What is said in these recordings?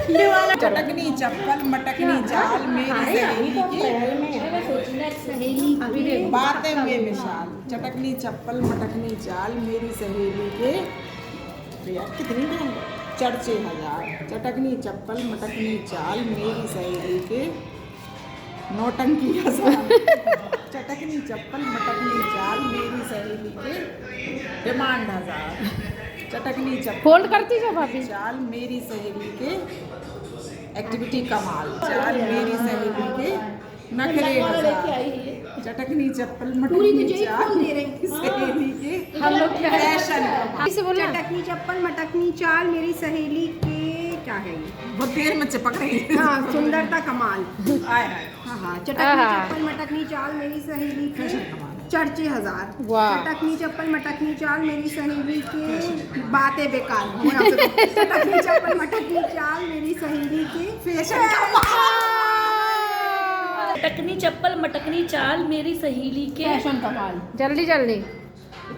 ये वाला चटकनी चप्पल मटकनी चाल मेरी सहेली की बातें में मिसाल। चटकनी चप्पल मटकनी चाल मेरी सहेली के कितनी चर्चे हजार। चटकनी चप्पल मटकनी चाल मेरी सहेली के नौटंकी हजार। चटकनी चप्पल मटकनी चाल मेरी सहेली के डिमांड हजार। चटकनी चप्पल फोल्ड करती जा भाभी। चाल मेरी सहेली के एक्टिविटी कमाल। चाल मेरी सहेली के नखरे हजार। चटकनी चप्पल मटकनी चाल मेरी सहेली के हम लोग क्या है? फैशन कमाल। इसे बोलना। चटकनी चप्पल मटकनी चाल मेरी सहेली के क्या है ये? वो पैर में चिपक रही है। हाँ, सुंदरता कमाल। आए हाय। हाँ, चटकनी चप्पल मटकनी चाल मेरी सहेली के चर्चे हजार। वाह। चटकनी चप्पल मटकनी चाल मेरी सहेली के बातें बेकार। चटकनी चप्पल मटकनी चाल मेरी सहेली के फैशन चटकनी चप्पल मटकनी चाल मेरी सहेली के फैशन कमाल। जल्दी जल्दी।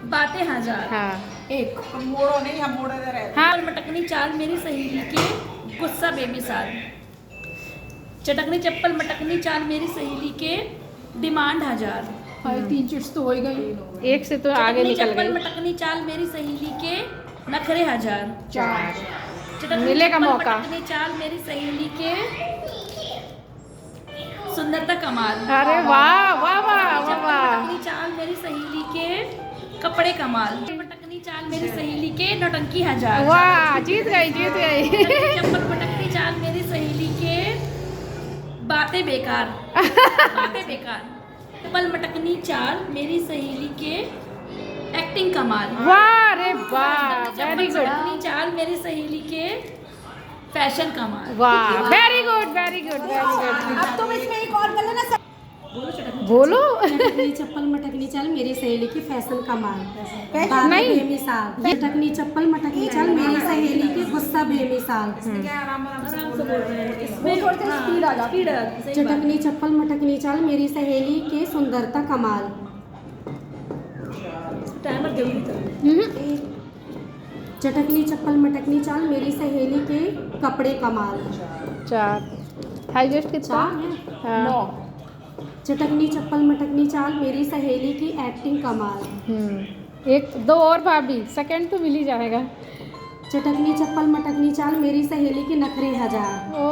बातें हजार। हाँ एक मोड़ो नहीं, हम मोड़े दे रहे। हाँ। मटकनी चाल मेरी सहेली के गुस्सा बेमिसाल। चटकनी चप्पल मटकनी चाल मेरी सहेली के डिमांड हजार। 3 चिट्स तो हो ही गई। एक से तो आगे चटकनी निकल चप्पल गई। मटकनी चाल मेरी सहेली के नखरे हजार। 4 चटकनी मिलेगा चप्पल मौका। मटकनी चाल मेरी सहेली के सुंदरता कमाल। अरे वाह वाह वाह वाह चप्पल वाह। मटकनी चाल मेरी सहेली के कपड़े कमाल। मटकनी चाल मेरी सहेली के नौटंकी हजार। वाह जीत गई जीत गई। चप्पल मटकनी चाल मेरी सहेली के बातें बेकार। बातें बेकार। चप्पल मटकनी चाल मेरी सहेली के एक्टिंग कमाल। वाह रे वाह वेरी चप्पल गुड। मटकनी चाल मेरी सहेली के फैशन कमाल। वाह very good very good very good. अब तुम इसमें एक और कर लेना। बोलो। चटकनी चप्पल मटकनी चाल मेरी सहेली की फैशन कमाल। नहीं। बेमिसाल। चटकनी चप्पल मटकनी चाल मेरी सहेली की गुस्सा बेमिसाल। चटकनी चप्पल मटकनी चाल मेरी सहेली के सुंदरता कमाल। टाइमर जल्दी कर। चटकनी चप्पल मटकनी चाल मेरी सहेली के कपड़े कमाल। 4 हाईएस्ट कितना? 9 चटकनी चप्पल मटकनी चाल मेरी सहेली की एक्टिंग कमाल। 1 2 और भाभी सेकंड तो मिल ही जाएगा। चटकनी चप्पल मटकनी चाल मेरी सहेली के नखरे हजार। ओ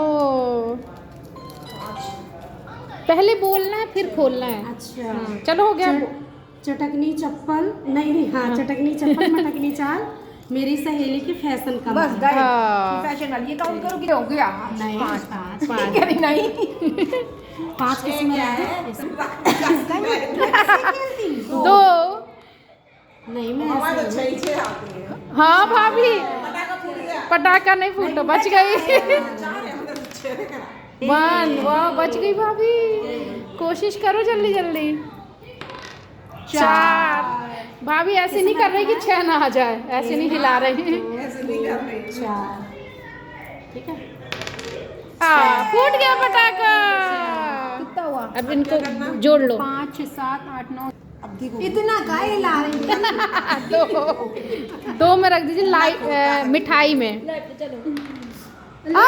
पहले बोलना है फिर खोलना है। अच्छा चलो हो गया। चटकनी चप्पल नहीं हाँ चटकनी चप्पल मटकनी चाल मेरी सहेली की फैशन बस कमाल। गए। हाँ। फैशन वाली ये काउंट करो कि हो गया। नहीं 5 5 नहीं 5 किस्म है। 2 नहीं मैं हवा तो ऐसे छह छह आती है। हाँ भाभी पटाखा फूट गया। पटाखा नहीं फूटो बच गई। चार है, मतलब छह करा। 1 वाह बच गई भाभी। कोशिश करो जल्दी जल्दी। 4 भाभी ऐसे नहीं कर रही कि 6 ना आ जाए। ऐसे नहीं हिला रही। ऐसे नहीं कर रही। 4 ठीक है। फूट गया पटाखा। कितना हुआ? अब इनको जोड़ लो। 5 6 7 8 9 अब देखो इतना गाय ला रही है। 2 में रख दीजिए मिठाई में। चलो। आ!